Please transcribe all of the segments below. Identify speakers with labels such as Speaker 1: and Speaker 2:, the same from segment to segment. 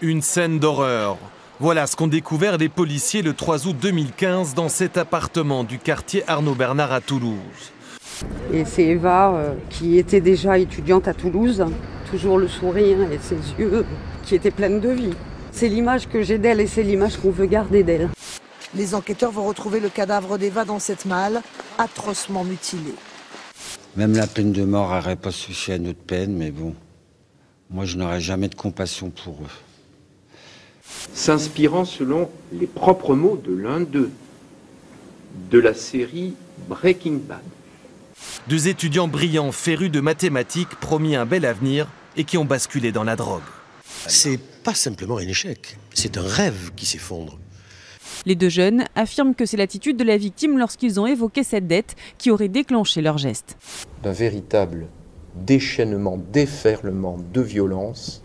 Speaker 1: Une scène d'horreur. Voilà ce qu'ont découvert les policiers le 3 août 2015 dans cet appartement du quartier Arnaud Bernard à Toulouse.
Speaker 2: Et c'est Eva qui était déjà étudiante à Toulouse, toujours le sourire et ses yeux qui étaient pleins de vie. C'est l'image que j'ai d'elle et c'est l'image qu'on veut garder d'elle.
Speaker 3: Les enquêteurs vont retrouver le cadavre d'Eva dans cette malle, atrocement mutilée.
Speaker 4: Même la peine de mort n'aurait pas suffi à notre peine, mais bon, moi je n'aurais jamais de compassion pour eux.
Speaker 5: S'inspirant selon les propres mots de l'un d'eux, de la série Breaking Bad.
Speaker 1: Deux étudiants brillants, férus de mathématiques, promis un bel avenir et qui ont basculé dans la drogue.
Speaker 6: C'est pas simplement un échec, c'est un rêve qui s'effondre.
Speaker 7: Les deux jeunes affirment que c'est l'attitude de la victime lorsqu'ils ont évoqué cette dette qui aurait déclenché leur geste.
Speaker 8: D'un véritable déchaînement, déferlement de violence,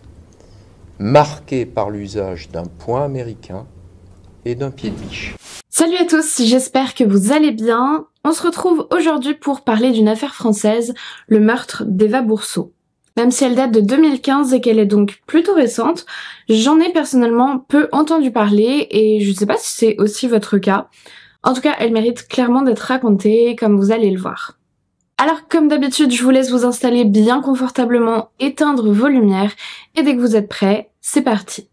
Speaker 8: marqué par l'usage d'un poing américain et d'un pied de biche.
Speaker 9: Salut à tous, j'espère que vous allez bien. On se retrouve aujourd'hui pour parler d'une affaire française, le meurtre d'Eva Bourseau. Même si elle date de 2015 et qu'elle est donc plutôt récente, j'en ai personnellement peu entendu parler et je ne sais pas si c'est aussi votre cas. En tout cas, elle mérite clairement d'être racontée comme vous allez le voir. Alors comme d'habitude, je vous laisse vous installer bien confortablement, éteindre vos lumières et dès que vous êtes prêts, c'est parti.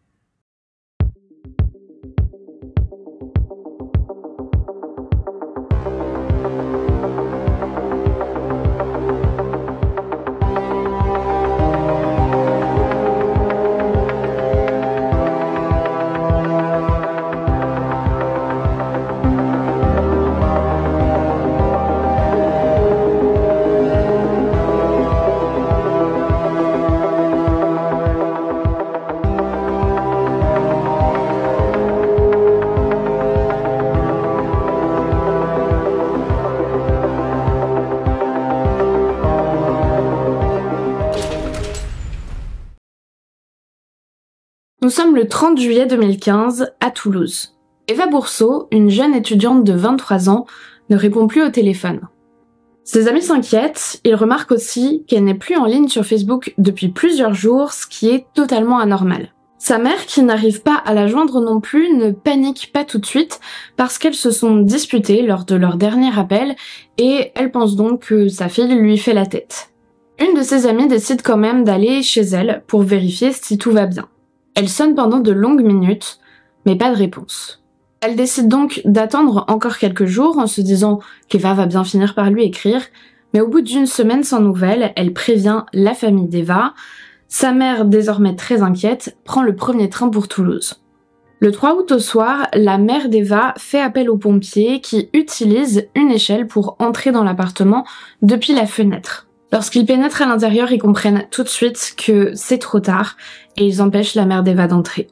Speaker 9: Nous sommes le 30 juillet 2015 à Toulouse. Eva Bourseau, une jeune étudiante de 23 ans, ne répond plus au téléphone. Ses amis s'inquiètent, ils remarquent aussi qu'elle n'est plus en ligne sur Facebook depuis plusieurs jours, ce qui est totalement anormal. Sa mère, qui n'arrive pas à la joindre non plus, ne panique pas tout de suite parce qu'elles se sont disputées lors de leur dernier appel et elle pense donc que sa fille lui fait la tête. Une de ses amies décide quand même d'aller chez elle pour vérifier si tout va bien. Elle sonne pendant de longues minutes, mais pas de réponse. Elle décide donc d'attendre encore quelques jours en se disant qu'Eva va bien finir par lui écrire, mais au bout d'une semaine sans nouvelles, elle prévient la famille d'Eva. Sa mère, désormais très inquiète, prend le premier train pour Toulouse. Le 3 août au soir, la mère d'Eva fait appel aux pompiers qui utilisent une échelle pour entrer dans l'appartement depuis la fenêtre. Lorsqu'ils pénètrent à l'intérieur, ils comprennent tout de suite que c'est trop tard et ils empêchent la mère d'Eva d'entrer.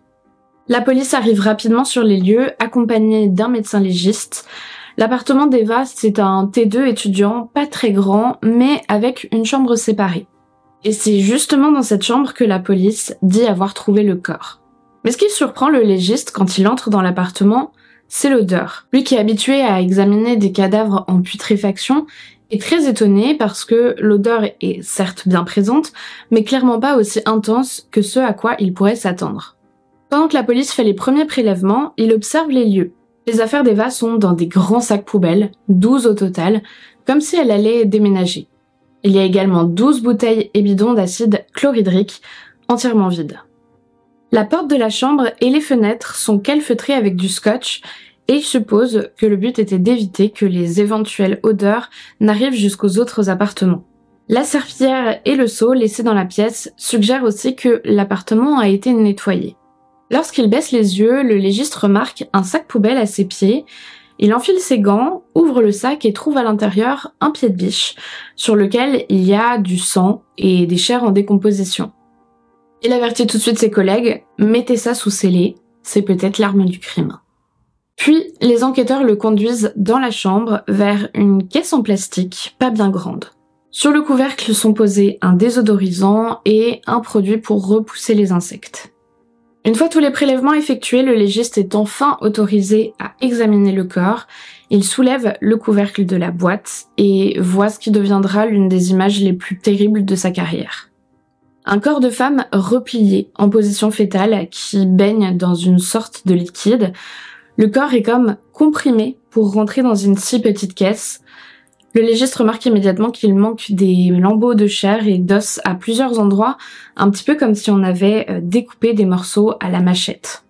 Speaker 9: La police arrive rapidement sur les lieux, accompagnée d'un médecin légiste. L'appartement d'Eva, c'est un T2 étudiant, pas très grand, mais avec une chambre séparée. Et c'est justement dans cette chambre que la police dit avoir trouvé le corps. Mais ce qui surprend le légiste quand il entre dans l'appartement, c'est l'odeur. Lui qui est habitué à examiner des cadavres en putréfaction, est très étonné parce que l'odeur est certes bien présente, mais clairement pas aussi intense que ce à quoi il pourrait s'attendre. Pendant que la police fait les premiers prélèvements, il observe les lieux. Les affaires d'Eva sont dans des grands sacs poubelles, 12 au total, comme si elle allait déménager. Il y a également 12 bouteilles et bidons d'acide chlorhydrique, entièrement vides. La porte de la chambre et les fenêtres sont calfeutrées avec du scotch, et il suppose que le but était d'éviter que les éventuelles odeurs n'arrivent jusqu'aux autres appartements. La serpillière et le seau laissés dans la pièce suggèrent aussi que l'appartement a été nettoyé. Lorsqu'il baisse les yeux, le légiste remarque un sac poubelle à ses pieds. Il enfile ses gants, ouvre le sac et trouve à l'intérieur un pied de biche, sur lequel il y a du sang et des chairs en décomposition. Il avertit tout de suite ses collègues « Mettez ça sous scellé, c'est peut-être l'arme du crime ». Puis, les enquêteurs le conduisent dans la chambre vers une caisse en plastique pas bien grande. Sur le couvercle sont posés un désodorisant et un produit pour repousser les insectes. Une fois tous les prélèvements effectués, le légiste est enfin autorisé à examiner le corps. Il soulève le couvercle de la boîte et voit ce qui deviendra l'une des images les plus terribles de sa carrière. Un corps de femme replié en position fétale qui baigne dans une sorte de liquide. Le corps est comme comprimé pour rentrer dans une si petite caisse. Le légiste remarque immédiatement qu'il manque des lambeaux de chair et d'os à plusieurs endroits, un petit peu comme si on avait découpé des morceaux à la machette.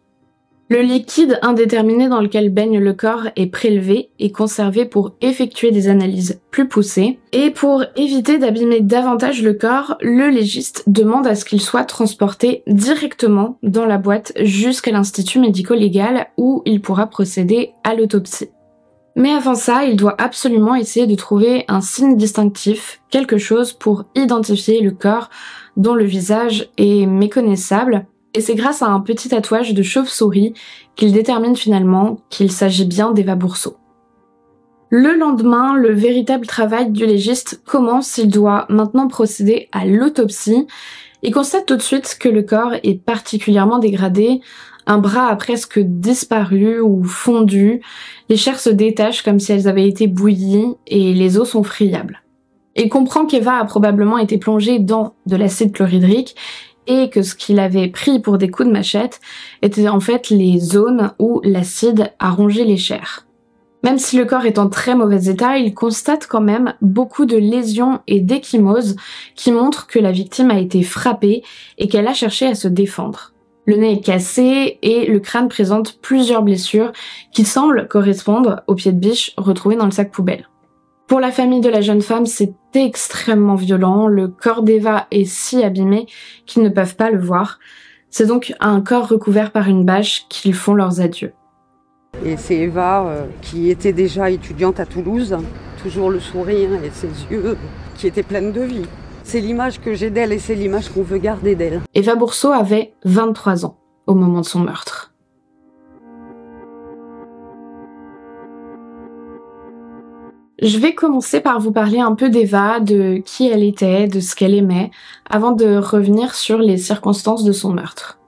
Speaker 9: Le liquide indéterminé dans lequel baigne le corps est prélevé et conservé pour effectuer des analyses plus poussées. Et pour éviter d'abîmer davantage le corps, le légiste demande à ce qu'il soit transporté directement dans la boîte jusqu'à l'institut médico-légal où il pourra procéder à l'autopsie. Mais avant ça, il doit absolument essayer de trouver un signe distinctif, quelque chose pour identifier le corps dont le visage est méconnaissable. Et c'est grâce à un petit tatouage de chauve-souris qu'il détermine finalement qu'il s'agit bien d'Eva Bourseau. Le lendemain, le véritable travail du légiste commence. Il doit maintenant procéder à l'autopsie. Il constate tout de suite que le corps est particulièrement dégradé. Un bras a presque disparu ou fondu. Les chairs se détachent comme si elles avaient été bouillies et les os sont friables. Il comprend qu'Eva a probablement été plongée dans de l'acide chlorhydrique et que ce qu'il avait pris pour des coups de machette étaient en fait les zones où l'acide a rongé les chairs. Même si le corps est en très mauvais état, il constate quand même beaucoup de lésions et d'échymoses qui montrent que la victime a été frappée et qu'elle a cherché à se défendre. Le nez est cassé et le crâne présente plusieurs blessures qui semblent correspondre aux pieds de biche retrouvés dans le sac poubelle. Pour la famille de la jeune femme, c'est extrêmement violent. Le corps d'Eva est si abîmé qu'ils ne peuvent pas le voir. C'est donc un corps recouvert par une bâche qu'ils font leurs adieux.
Speaker 2: Et c'est Eva qui était déjà étudiante à Toulouse, toujours le sourire et ses yeux qui étaient pleins de vie. C'est l'image que j'ai d'elle et c'est l'image qu'on veut garder d'elle.
Speaker 9: Eva Bourseau avait 23 ans au moment de son meurtre. Je vais commencer par vous parler un peu d'Eva, de qui elle était, de ce qu'elle aimait, avant de revenir sur les circonstances de son meurtre.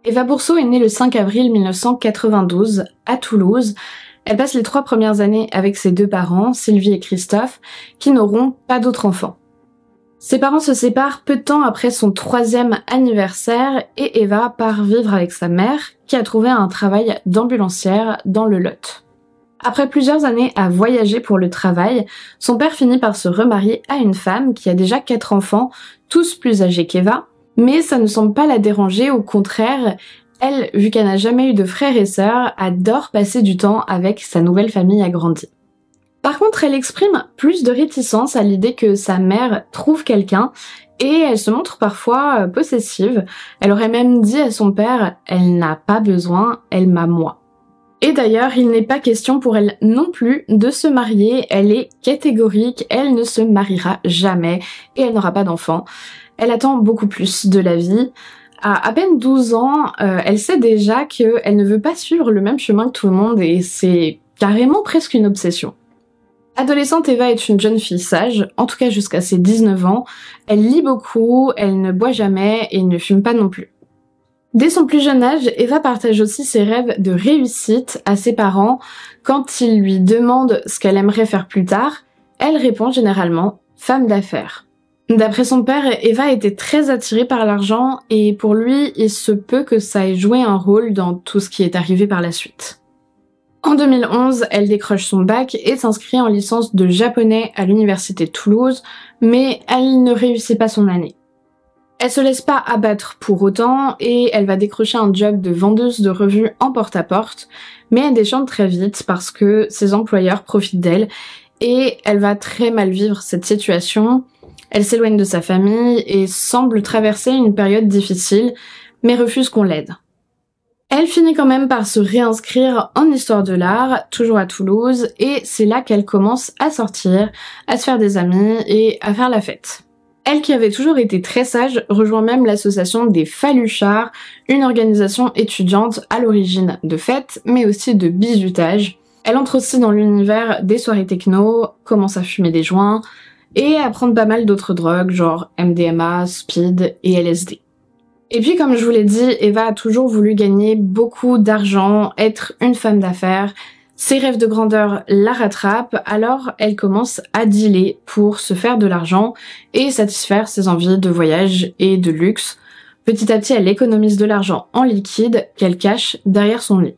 Speaker 9: Eva Bourseau est née le 5 avril 1992 à Toulouse. Elle passe les 3 premières années avec ses 2 parents, Sylvie et Christophe, qui n'auront pas d'autres enfants. Ses parents se séparent peu de temps après son 3e anniversaire et Eva part vivre avec sa mère, qui a trouvé un travail d'ambulancière dans le Lot. Après plusieurs années à voyager pour le travail, son père finit par se remarier à une femme qui a déjà 4 enfants, tous plus âgés qu'Eva, mais ça ne semble pas la déranger, au contraire, elle, vu qu'elle n'a jamais eu de frères et sœurs, adore passer du temps avec sa nouvelle famille agrandie. Par contre, elle exprime plus de réticence à l'idée que sa mère trouve quelqu'un et elle se montre parfois possessive. Elle aurait même dit à son père « Elle n'a pas besoin, elle m'a moi ». Et d'ailleurs, il n'est pas question pour elle non plus de se marier, elle est catégorique, elle ne se mariera jamais et elle n'aura pas d'enfant. Elle attend beaucoup plus de la vie. À peine 12 ans, elle sait déjà qu'elle ne veut pas suivre le même chemin que tout le monde et c'est carrément presque une obsession. Adolescente, Eva est une jeune fille sage, en tout cas jusqu'à ses 19 ans. Elle lit beaucoup, elle ne boit jamais et ne fume pas non plus. Dès son plus jeune âge, Eva partage aussi ses rêves de réussite à ses parents. Quand ils lui demandent ce qu'elle aimerait faire plus tard, elle répond généralement « femme d'affaires ». D'après son père, Eva était très attirée par l'argent et pour lui, il se peut que ça ait joué un rôle dans tout ce qui est arrivé par la suite. En 2011, elle décroche son bac et s'inscrit en licence de japonais à l'université de Toulouse, mais elle ne réussit pas son année. Elle se laisse pas abattre pour autant et elle va décrocher un job de vendeuse de revues en porte-à-porte, mais elle déchante très vite parce que ses employeurs profitent d'elle et elle va très mal vivre cette situation. Elle s'éloigne de sa famille et semble traverser une période difficile, mais refuse qu'on l'aide. Elle finit quand même par se réinscrire en histoire de l'art, toujours à Toulouse, et c'est là qu'elle commence à sortir, à se faire des amis et à faire la fête. Elle, qui avait toujours été très sage, rejoint même l'association des Faluchards, une organisation étudiante à l'origine de fêtes, mais aussi de bizutage. Elle entre aussi dans l'univers des soirées techno, commence à fumer des joints, et à prendre pas mal d'autres drogues, genre MDMA, speed et LSD. Et puis comme je vous l'ai dit, Eva a toujours voulu gagner beaucoup d'argent, être une femme d'affaires. Ses rêves de grandeur la rattrapent, alors elle commence à dealer pour se faire de l'argent et satisfaire ses envies de voyage et de luxe. Petit à petit, elle économise de l'argent en liquide qu'elle cache derrière son lit.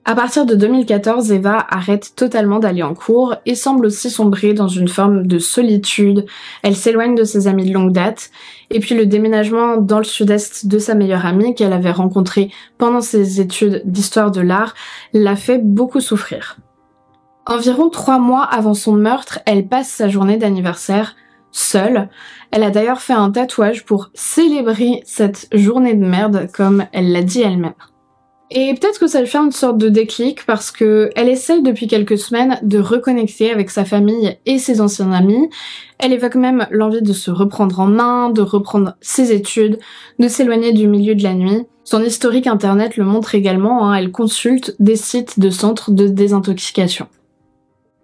Speaker 9: À partir de 2014, Eva arrête totalement d'aller en cours et semble aussi sombrer dans une forme de solitude. Elle s'éloigne de ses amis de longue date. Et puis le déménagement dans le sud-est de sa meilleure amie qu'elle avait rencontrée pendant ses études d'histoire de l'art l'a fait beaucoup souffrir. Environ 3 mois avant son meurtre, elle passe sa journée d'anniversaire seule. Elle a d'ailleurs fait un tatouage pour célébrer cette journée de merde, comme elle l'a dit elle-même. Et peut-être que ça lui fait une sorte de déclic parce que elle essaye depuis quelques semaines de reconnecter avec sa famille et ses anciens amis. Elle évoque même l'envie de se reprendre en main, de reprendre ses études, de s'éloigner du milieu de la nuit. Son historique internet le montre également, elle consulte des sites de centres de désintoxication.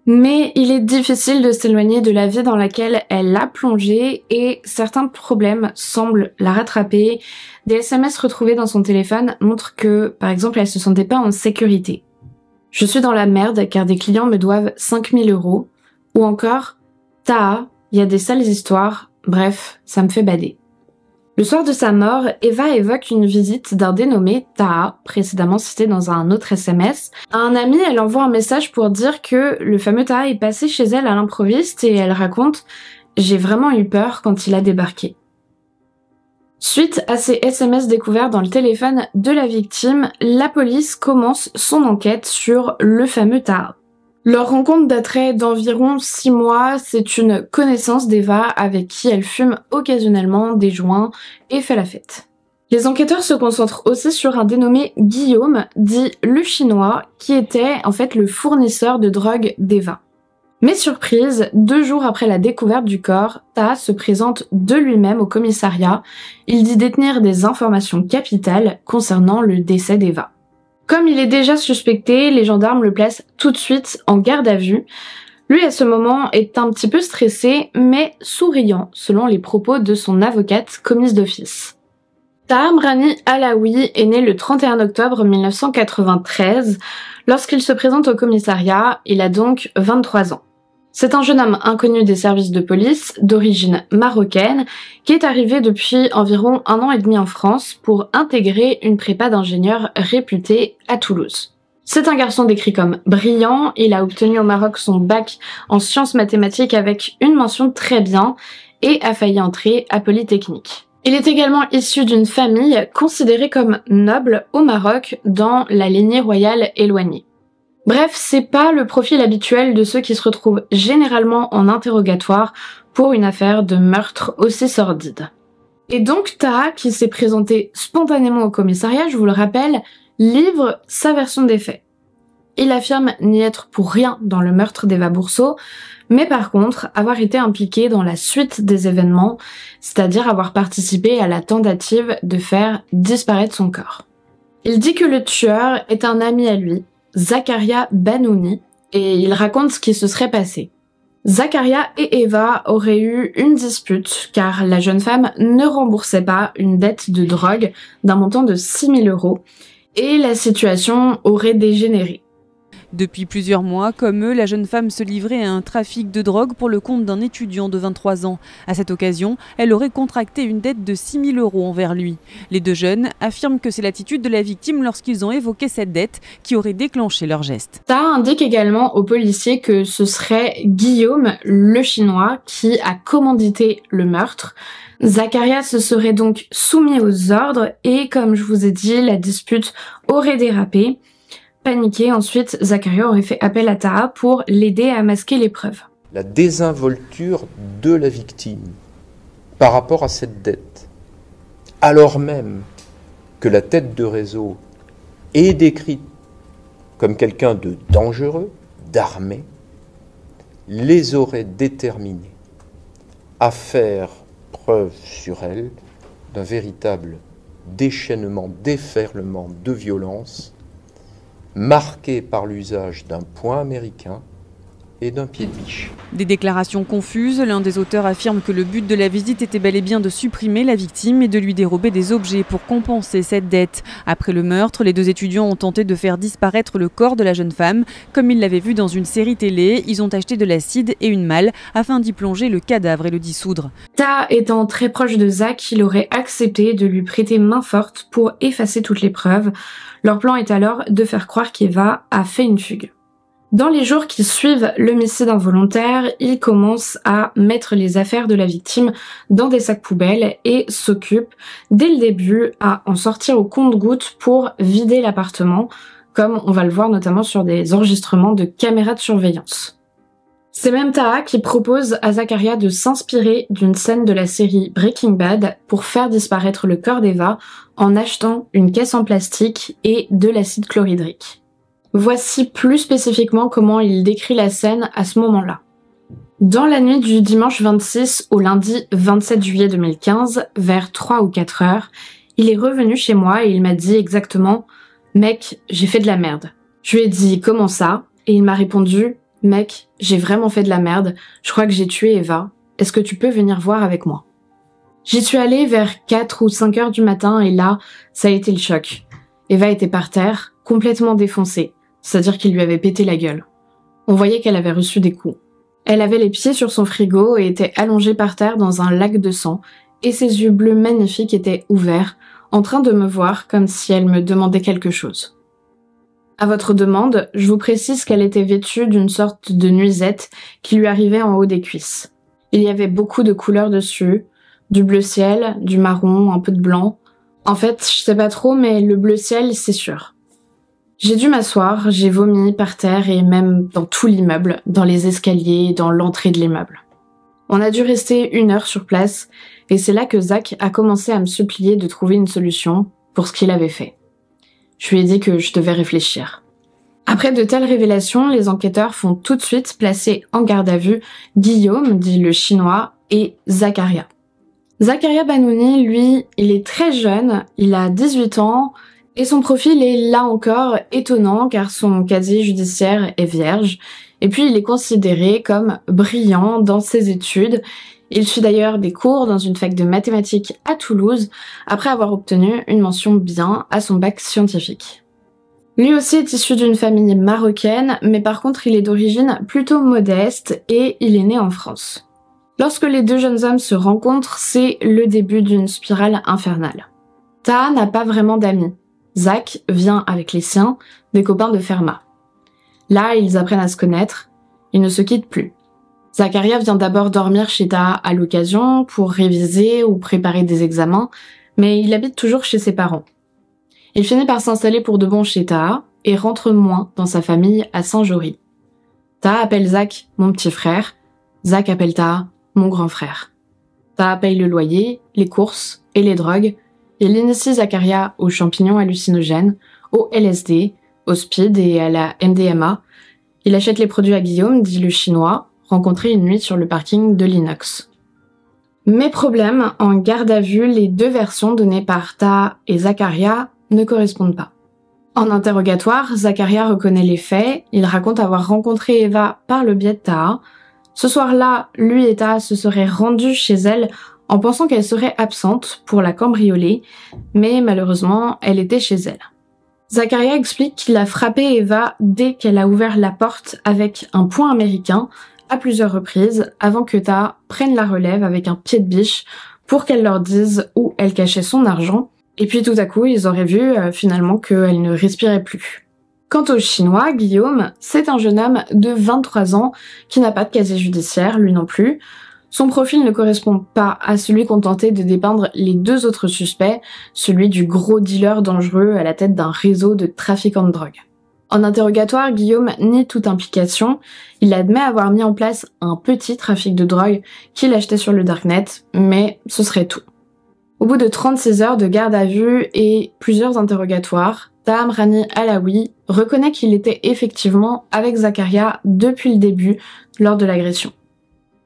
Speaker 9: Mais il est difficile de s'éloigner de la vie dans laquelle elle a plongé et certains problèmes semblent la rattraper. Des SMS retrouvés dans son téléphone montrent que, par exemple, elle se sentait pas en sécurité. Je suis dans la merde car des clients me doivent 5 000 €. Ou encore, Taha, il y a des sales histoires, bref, ça me fait bader. Le soir de sa mort, Eva évoque une visite d'un dénommé Taha, précédemment cité dans un autre SMS. À un ami, elle envoie un message pour dire que le fameux Taha est passé chez elle à l'improviste et elle raconte « J'ai vraiment eu peur quand il a débarqué ». Suite à ces SMS découverts dans le téléphone de la victime, la police commence son enquête sur le fameux Taha. Leur rencontre daterait d'environ 6 mois, c'est une connaissance d'Eva avec qui elle fume occasionnellement des joints et fait la fête. Les enquêteurs se concentrent aussi sur un dénommé Guillaume, dit le Chinois, qui était en fait le fournisseur de drogue d'Eva. Mais surprise, 2 jours après la découverte du corps, Taha se présente de lui-même au commissariat. Il dit détenir des informations capitales concernant le décès d'Eva. Comme il est déjà suspecté, les gendarmes le placent tout de suite en garde à vue. Lui, à ce moment, est un petit peu stressé, mais souriant, selon les propos de son avocate commise d'office. Taha Mrani Alaoui est né le 31 octobre 1993. Lorsqu'il se présente au commissariat, il a donc 23 ans. C'est un jeune homme inconnu des services de police, d'origine marocaine, qui est arrivé depuis environ 1 an et demi en France pour intégrer une prépa d'ingénieur réputée à Toulouse. C'est un garçon décrit comme brillant, il a obtenu au Maroc son bac en sciences mathématiques avec une mention très bien et a failli entrer à Polytechnique. Il est également issu d'une famille considérée comme noble au Maroc dans la lignée royale éloignée. Bref, c'est pas le profil habituel de ceux qui se retrouvent généralement en interrogatoire pour une affaire de meurtre aussi sordide. Et donc Taha, qui s'est présenté spontanément au commissariat, je vous le rappelle, livre sa version des faits. Il affirme n'y être pour rien dans le meurtre d'Eva Bourseau, mais par contre avoir été impliqué dans la suite des événements, c'est-à-dire avoir participé à la tentative de faire disparaître son corps. Il dit que le tueur est un ami à lui, Zakaria Banouni, et il raconte ce qui se serait passé. Zakaria et Eva auraient eu une dispute car la jeune femme ne remboursait pas une dette de drogue d'un montant de 6 000 € et la situation aurait dégénéré.
Speaker 7: Depuis plusieurs mois, comme eux, la jeune femme se livrait à un trafic de drogue pour le compte d'un étudiant de 23 ans. À cette occasion, elle aurait contracté une dette de 6 000 € envers lui. Les 2 jeunes affirment que c'est l'attitude de la victime lorsqu'ils ont évoqué cette dette qui aurait déclenché leur geste.
Speaker 9: Taha indique également aux policiers que ce serait Guillaume, le Chinois, qui a commandité le meurtre. Zakaria se serait donc soumis aux ordres et, comme je vous ai dit, la dispute aurait dérapé. Paniqué, ensuite, Zakaria aurait fait appel à Taha pour l'aider à masquer les preuves.
Speaker 8: La désinvolture de la victime par rapport à cette dette, alors même que la tête de réseau est décrite comme quelqu'un de dangereux, d'armé, les aurait déterminés à faire preuve sur elle d'un véritable déchaînement, déferlement de violence marqué par l'usage d'un poing américain et d'un pied de biche.
Speaker 7: Des déclarations confuses, l'un des auteurs affirme que le but de la visite était bel et bien de supprimer la victime et de lui dérober des objets pour compenser cette dette. Après le meurtre, les deux étudiants ont tenté de faire disparaître le corps de la jeune femme. Comme ils l'avaient vu dans une série télé, ils ont acheté de l'acide et une malle afin d'y plonger le cadavre et le dissoudre.
Speaker 9: Ta étant très proche de Zach, il aurait accepté de lui prêter main forte pour effacer toutes les preuves. Leur plan est alors de faire croire qu'Eva a fait une fugue. Dans les jours qui suivent l'homicide involontaire, il commence à mettre les affaires de la victime dans des sacs poubelles et s'occupe dès le début à en sortir au compte-gouttes pour vider l'appartement, comme on va le voir notamment sur des enregistrements de caméras de surveillance. C'est même Taha qui propose à Zachariah de s'inspirer d'une scène de la série Breaking Bad pour faire disparaître le corps d'Eva en achetant une caisse en plastique et de l'acide chlorhydrique. Voici plus spécifiquement comment il décrit la scène à ce moment-là. Dans la nuit du dimanche 26 au lundi 27 juillet 2015, vers 3 ou 4 heures, il est revenu chez moi et il m'a dit exactement « Mec, j'ai fait de la merde ». Je lui ai dit « Comment ça ?» Et il m'a répondu « Mec, j'ai vraiment fait de la merde, je crois que j'ai tué Eva, est-ce que tu peux venir voir avec moi ?» J'y suis allée vers 4 ou 5 heures du matin et là, ça a été le choc. Eva était par terre, complètement défoncée. C'est-à-dire qu'il lui avait pété la gueule. On voyait qu'elle avait reçu des coups. Elle avait les pieds sur son frigo et était allongée par terre dans un lac de sang, et ses yeux bleus magnifiques étaient ouverts, en train de me voir comme si elle me demandait quelque chose. À votre demande, je vous précise qu'elle était vêtue d'une sorte de nuisette qui lui arrivait en haut des cuisses. Il y avait beaucoup de couleurs dessus, du bleu ciel, du marron, un peu de blanc. En fait, je sais pas trop, mais le bleu ciel, c'est sûr. J'ai dû m'asseoir, j'ai vomi par terre et même dans tout l'immeuble, dans les escaliers, dans l'entrée de l'immeuble. On a dû rester 1 heure sur place et c'est là que Zach a commencé à me supplier de trouver une solution pour ce qu'il avait fait. Je lui ai dit que je devais réfléchir. Après de telles révélations, les enquêteurs font tout de suite placer en garde à vue Guillaume, dit le chinois, et Zachariah. Zachariah Banouni, lui, il est très jeune, il a 18 ans, et son profil est là encore étonnant car son casier judiciaire est vierge. Et puis il est considéré comme brillant dans ses études. Il suit d'ailleurs des cours dans une fac de mathématiques à Toulouse après avoir obtenu une mention bien à son bac scientifique. Lui aussi est issu d'une famille marocaine, mais par contre il est d'origine plutôt modeste et il est né en France. Lorsque les deux jeunes hommes se rencontrent, c'est le début d'une spirale infernale. Taha n'a pas vraiment d'amis. Zach vient avec les siens, des copains de Fermat. Là, ils apprennent à se connaître, ils ne se quittent plus. Zachariah vient d'abord dormir chez Taha à l'occasion pour réviser ou préparer des examens, mais il habite toujours chez ses parents. Il finit par s'installer pour de bon chez Taha et rentre moins dans sa famille à Saint-Jory. Taha appelle Zach mon petit frère, Zach appelle Taha mon grand frère. Taha paye le loyer, les courses et les drogues. Il initie Zachariah aux champignons hallucinogènes, au LSD, au speed et à la MDMA. Il achète les produits à Guillaume, dit le chinois, rencontré une nuit sur le parking de l'Inox. Mais problème, en garde à vue, les deux versions données par Taha et Zachariah ne correspondent pas. En interrogatoire, Zachariah reconnaît les faits, il raconte avoir rencontré Eva par le biais de Taha. Ce soir-là, lui et Taha se seraient rendus chez elle en pensant qu'elle serait absente pour la cambrioler, mais malheureusement, elle était chez elle. Zachariah explique qu'il a frappé Eva dès qu'elle a ouvert la porte avec un poing américain à plusieurs reprises avant que Taha prenne la relève avec un pied de biche pour qu'elle leur dise où elle cachait son argent, et puis tout à coup, ils auraient vu finalement qu'elle ne respirait plus. Quant au chinois, Guillaume, c'est un jeune homme de 23 ans qui n'a pas de casier judiciaire, lui non plus. Son profil ne correspond pas à celui qu'ont tenté de dépeindre les deux autres suspects, celui du gros dealer dangereux à la tête d'un réseau de trafiquants de drogue. En interrogatoire, Guillaume nie toute implication. Il admet avoir mis en place un petit trafic de drogue qu'il achetait sur le darknet, mais ce serait tout. Au bout de 36 heures de garde à vue et plusieurs interrogatoires, Taha Amrani Alaoui reconnaît qu'il était effectivement avec Zachariah depuis le début, lors de l'agression.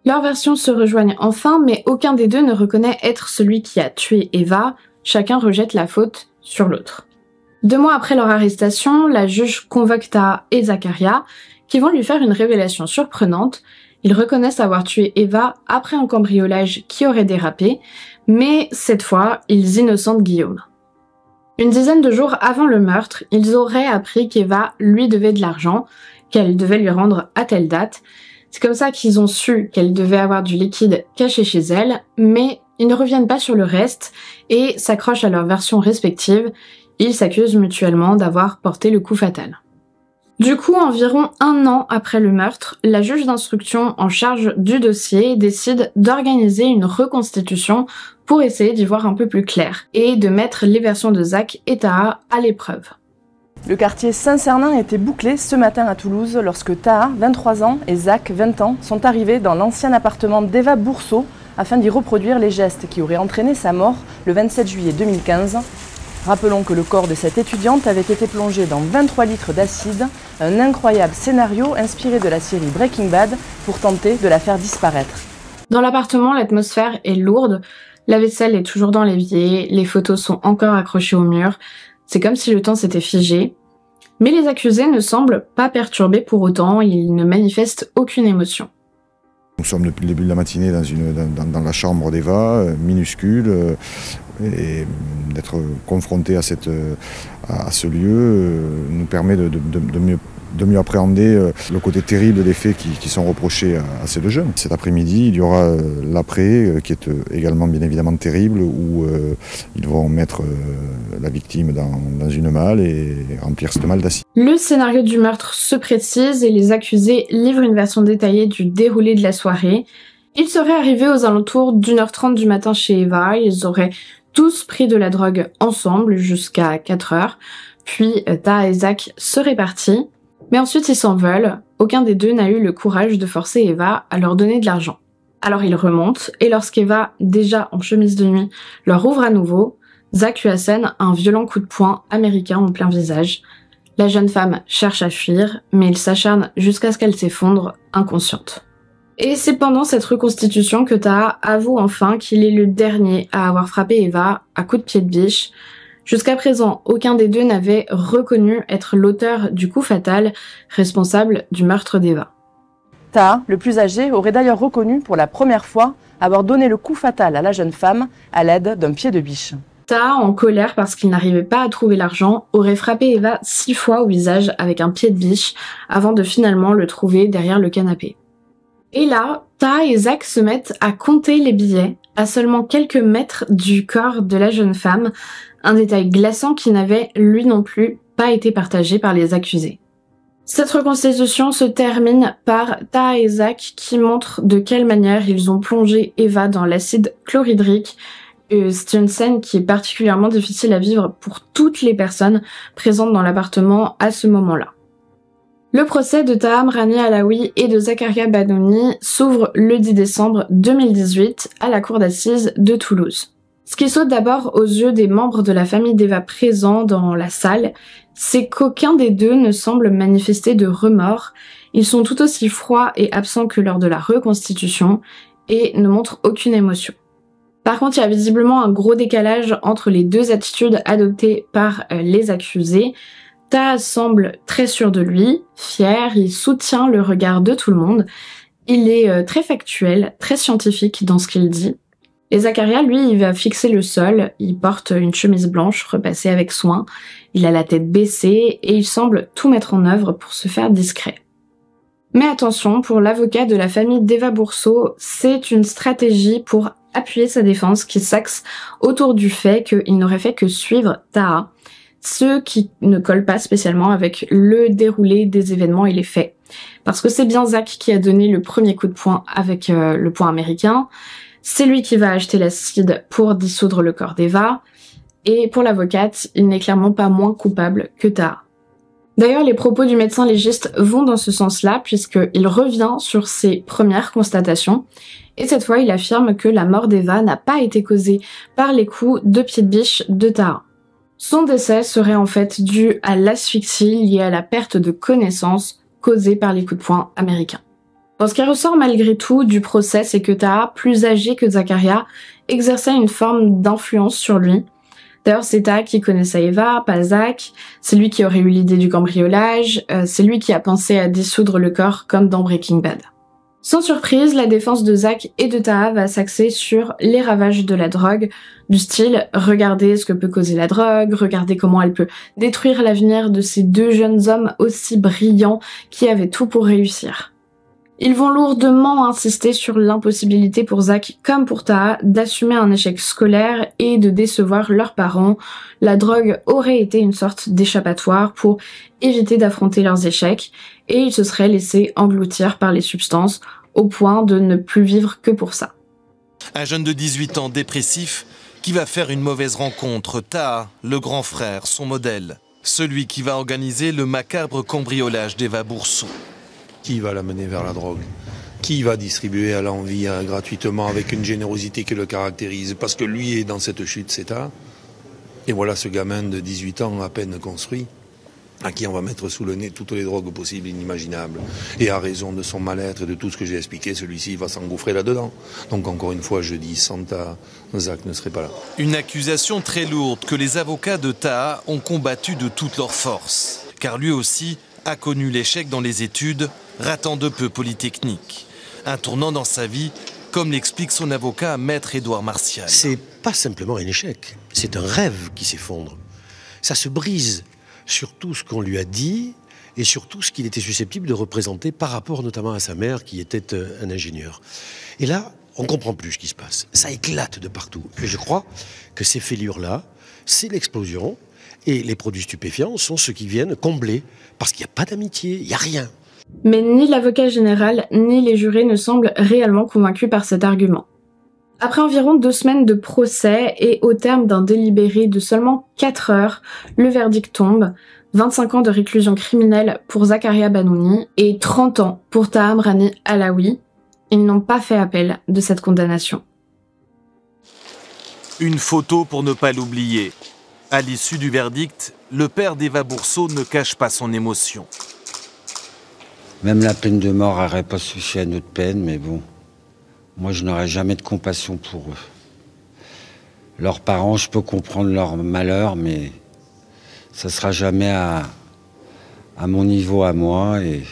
Speaker 9: Leurs versions se rejoignent enfin, mais aucun des deux ne reconnaît être celui qui a tué Eva, chacun rejette la faute sur l'autre. 2 mois après leur arrestation, la juge convoque Taha et Zachariah, qui vont lui faire une révélation surprenante. Ils reconnaissent avoir tué Eva après un cambriolage qui aurait dérapé, mais cette fois, ils innocentent Guillaume. Une dizaine de jours avant le meurtre, ils auraient appris qu'Eva lui devait de l'argent, qu'elle devait lui rendre à telle date. C'est comme ça qu'ils ont su qu'elle devait avoir du liquide caché chez elle, mais ils ne reviennent pas sur le reste et s'accrochent à leurs versions respectives. Ils s'accusent mutuellement d'avoir porté le coup fatal. Du coup, environ 1 an après le meurtre, la juge d'instruction en charge du dossier décide d'organiser une reconstitution pour essayer d'y voir un peu plus clair et de mettre les versions de Zach et Taha à l'épreuve.
Speaker 10: Le quartier Saint-Cernin était bouclé ce matin à Toulouse lorsque Taha, 23 ans, et Zach, 20 ans, sont arrivés dans l'ancien appartement d'Eva Bourseau afin d'y reproduire les gestes qui auraient entraîné sa mort le 27 juillet 2015. Rappelons que le corps de cette étudiante avait été plongé dans 23 litres d'acide, un incroyable scénario inspiré de la série Breaking Bad pour tenter de la faire disparaître.
Speaker 9: Dans l'appartement, l'atmosphère est lourde, la vaisselle est toujours dans l'évier, les photos sont encore accrochées au mur, c'est comme si le temps s'était figé. Mais les accusés ne semblent pas perturbés pour autant, ils ne manifestent aucune émotion.
Speaker 11: Nous sommes depuis le début de la matinée dans la chambre d'Eva, minuscule, et d'être confronté à ce lieu nous permet de mieux appréhender le côté terrible des faits qui sont reprochés à ces deux jeunes. Cet après-midi, il y aura l'après qui est également bien évidemment terrible, où ils vont mettre la victime dans une malle et remplir cette malle d'acide.
Speaker 9: Le scénario du meurtre se précise et les accusés livrent une version détaillée du déroulé de la soirée. Ils seraient arrivés aux alentours d'1h30 du matin chez Eva, ils auraient tous pris de la drogue ensemble jusqu'à 4h, puis Taha et Zach seraient partis. Mais ensuite ils s'en veulent, aucun des deux n'a eu le courage de forcer Eva à leur donner de l'argent. Alors ils remontent, et lorsqu'Eva, déjà en chemise de nuit, leur ouvre à nouveau, Zach lui assène un violent coup de poing américain en plein visage. La jeune femme cherche à fuir, mais il s'acharne jusqu'à ce qu'elle s'effondre, inconsciente. Et c'est pendant cette reconstitution que Taha avoue enfin qu'il est le dernier à avoir frappé Eva à coups de pied de biche. Jusqu'à présent, aucun des deux n'avait reconnu être l'auteur du coup fatal, responsable du meurtre d'Eva.
Speaker 10: Taha, le plus âgé, aurait d'ailleurs reconnu pour la première fois avoir donné le coup fatal à la jeune femme à l'aide d'un pied de biche.
Speaker 9: Taha, en colère parce qu'il n'arrivait pas à trouver l'argent, aurait frappé Eva 6 fois au visage avec un pied de biche avant de finalement le trouver derrière le canapé. Et là, Taha et Zach se mettent à compter les billets à seulement quelques mètres du corps de la jeune femme, un détail glaçant qui n'avait, lui non plus, pas été partagé par les accusés. Cette reconstitution se termine par Taha et Zach qui montrent de quelle manière ils ont plongé Eva dans l'acide chlorhydrique. C'est une scène qui est particulièrement difficile à vivre pour toutes les personnes présentes dans l'appartement à ce moment-là. Le procès de Taha Mrani Alaoui et de Zakaria Banouni s'ouvre le 10 décembre 2018 à la cour d'assises de Toulouse. Ce qui saute d'abord aux yeux des membres de la famille d'Eva présents dans la salle, c'est qu'aucun des deux ne semble manifester de remords. Ils sont tout aussi froids et absents que lors de la reconstitution et ne montrent aucune émotion. Par contre, il y a visiblement un gros décalage entre les deux attitudes adoptées par les accusés. Taha semble très sûr de lui, fier, il soutient le regard de tout le monde. Il est très factuel, très scientifique dans ce qu'il dit. Et Zakaria, lui, il va fixer le sol, il porte une chemise blanche repassée avec soin, il a la tête baissée et il semble tout mettre en œuvre pour se faire discret. Mais attention, pour l'avocat de la famille d'Eva Bourseau, c'est une stratégie pour appuyer sa défense qui s'axe autour du fait qu'il n'aurait fait que suivre Taha, ce qui ne colle pas spécialement avec le déroulé des événements et les faits. Parce que c'est bien Zach qui a donné le premier coup de poing avec le poing américain, c'est lui qui va acheter l'acide pour dissoudre le corps d'Eva, et pour l'avocate, il n'est clairement pas moins coupable que Taha. D'ailleurs, les propos du médecin légiste vont dans ce sens-là, puisqu'il revient sur ses premières constatations, et cette fois il affirme que la mort d'Eva n'a pas été causée par les coups de pied de biche de Taha. Son décès serait en fait dû à l'asphyxie liée à la perte de connaissance causée par les coups de poing américains. Bon, ce qui ressort malgré tout du procès, c'est que Taha, plus âgé que Zakaria, exerçait une forme d'influence sur lui. D'ailleurs, c'est Taha qui connaissait Eva, pas Zach. C'est lui qui aurait eu l'idée du cambriolage. C'est lui qui a pensé à dissoudre le corps comme dans Breaking Bad. Sans surprise, la défense de Zach et de Taha va s'axer sur les ravages de la drogue, du style « regardez ce que peut causer la drogue, regardez comment elle peut détruire l'avenir de ces deux jeunes hommes aussi brillants qui avaient tout pour réussir ». Ils vont lourdement insister sur l'impossibilité pour Zach comme pour Taha d'assumer un échec scolaire et de décevoir leurs parents. La drogue aurait été une sorte d'échappatoire pour éviter d'affronter leurs échecs et ils se seraient laissés engloutir par les substances au point de ne plus vivre que pour ça.
Speaker 1: Un jeune de 18 ans dépressif qui va faire une mauvaise rencontre. Taha, le grand frère, son modèle. Celui qui va organiser le macabre cambriolage d'Eva Bourseau.
Speaker 6: Qui va l'amener vers la drogue? Qui va distribuer à l'envie gratuitement avec une générosité qui le caractérise? Parce que lui est dans cette chute, c'est Taha. Et voilà ce gamin de 18 ans à peine construit, à qui on va mettre sous le nez toutes les drogues possibles et inimaginables. Et à raison de son mal-être et de tout ce que j'ai expliqué, celui-ci va s'engouffrer là-dedans. Donc encore une fois, je dis, sans Taha, Zach ne serait pas là.
Speaker 1: Une accusation très lourde que les avocats de Taha ont combattu de toute leur force. Car lui aussi a connu l'échec dans les études, ratant de peu Polytechnique. Un tournant dans sa vie, comme l'explique son avocat, Maître Édouard Martial.
Speaker 6: C'est pas simplement un échec, c'est un rêve qui s'effondre. Ça se brise sur tout ce qu'on lui a dit et sur tout ce qu'il était susceptible de représenter par rapport notamment à sa mère qui était un ingénieur. Et là, on comprend plus ce qui se passe. Ça éclate de partout. Et je crois que ces fêlures-là, c'est l'explosion. Et les produits stupéfiants sont ceux qui viennent combler, parce qu'il n'y a pas d'amitié, il n'y a rien.
Speaker 9: Mais ni l'avocat général, ni les jurés ne semblent réellement convaincus par cet argument. Après environ 2 semaines de procès, et au terme d'un délibéré de seulement 4 heures, le verdict tombe, 25 ans de réclusion criminelle pour Zakaria Banouni, et 30 ans pour Taha Amrani Alaoui. Ils n'ont pas fait appel de cette condamnation.
Speaker 1: Une photo pour ne pas l'oublier. À l'issue du verdict, le père d'Eva Bourseau ne cache pas son émotion.
Speaker 4: Même la peine de mort n'aurait pas suffi à notre peine, mais bon, moi je n'aurai jamais de compassion pour eux. Leurs parents, je peux comprendre leur malheur, mais ça ne sera jamais à mon niveau, à moi. Et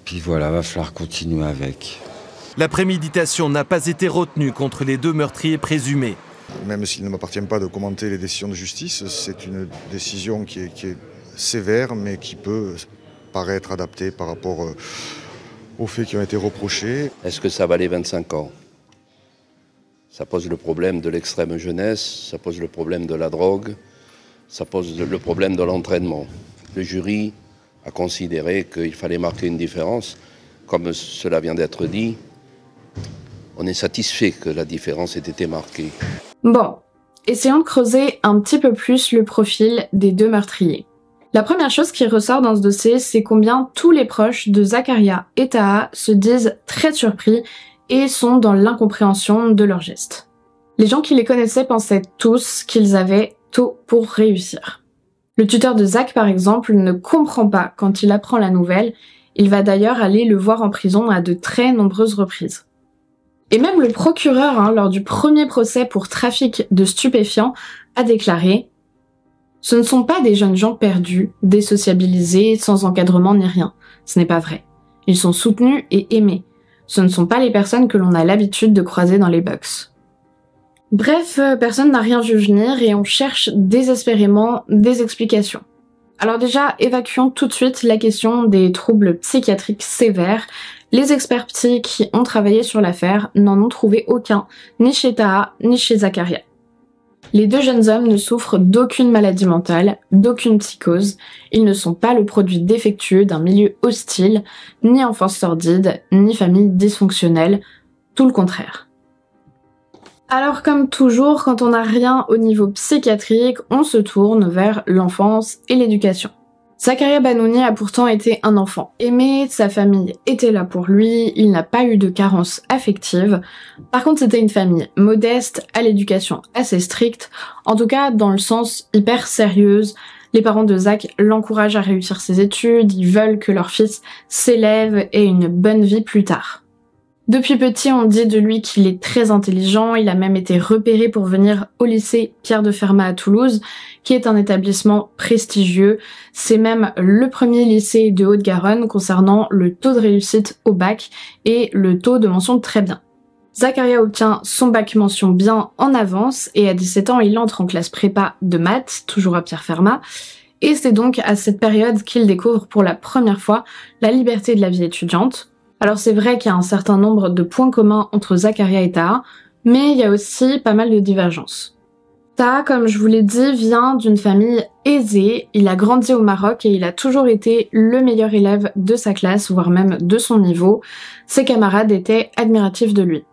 Speaker 4: puis voilà, va falloir continuer avec.
Speaker 1: La préméditation n'a pas été retenue contre les 2 meurtriers présumés.
Speaker 11: Même s'il ne m'appartient pas de commenter les décisions de justice, c'est une décision qui est sévère, mais qui peut paraître adaptée par rapport aux faits qui ont été reprochés.
Speaker 12: Est-ce que ça valait 25 ans? Ça pose le problème de l'extrême jeunesse, ça pose le problème de la drogue, ça pose le problème de l'entraînement. Le jury a considéré qu'il fallait marquer une différence. Comme cela vient d'être dit, on est satisfait que la différence ait été marquée.
Speaker 9: Bon, essayons de creuser un petit peu plus le profil des 2 meurtriers. La première chose qui ressort dans ce dossier, c'est combien tous les proches de Zakaria et Taha se disent très surpris et sont dans l'incompréhension de leurs gestes. Les gens qui les connaissaient pensaient tous qu'ils avaient tout pour réussir. Le tuteur de Zach, par exemple, ne comprend pas quand il apprend la nouvelle. Il va d'ailleurs aller le voir en prison à de très nombreuses reprises. Et même le procureur, lors du premier procès pour trafic de stupéfiants, a déclaré « Ce ne sont pas des jeunes gens perdus, désociabilisés, sans encadrement ni rien. Ce n'est pas vrai. Ils sont soutenus et aimés. Ce ne sont pas les personnes que l'on a l'habitude de croiser dans les box. » Bref, personne n'a rien vu venir et on cherche désespérément des explications. Alors déjà, évacuons tout de suite la question des troubles psychiatriques sévères. Les experts psy qui ont travaillé sur l'affaire n'en ont trouvé aucun, ni chez Taha, ni chez Zakaria. Les 2 jeunes hommes ne souffrent d'aucune maladie mentale, d'aucune psychose. Ils ne sont pas le produit défectueux d'un milieu hostile, ni enfance sordide, ni famille dysfonctionnelle. Tout le contraire. Alors comme toujours, quand on n'a rien au niveau psychiatrique, on se tourne vers l'enfance et l'éducation. Zakaria Banouni a pourtant été un enfant aimé, sa famille était là pour lui, il n'a pas eu de carence affective. Par contre, c'était une famille modeste, à l'éducation assez stricte, en tout cas dans le sens hyper sérieuse. Les parents de Zach l'encouragent à réussir ses études, ils veulent que leur fils s'élève et ait une bonne vie plus tard. Depuis petit, on dit de lui qu'il est très intelligent, il a même été repéré pour venir au lycée Pierre de Fermat à Toulouse, qui est un établissement prestigieux. C'est même le premier lycée de Haute-Garonne concernant le taux de réussite au bac et le taux de mention très bien. Zacharia obtient son bac mention bien en avance et à 17 ans, il entre en classe prépa de maths, toujours à Pierre Fermat. Et c'est donc à cette période qu'il découvre pour la première fois la liberté de la vie étudiante. Alors c'est vrai qu'il y a un certain nombre de points communs entre Zacharia et Taha, mais il y a aussi pas mal de divergences. Taha, comme je vous l'ai dit, vient d'une famille aisée, il a grandi au Maroc et il a toujours été le meilleur élève de sa classe, voire même de son niveau. Ses camarades étaient admiratifs de lui.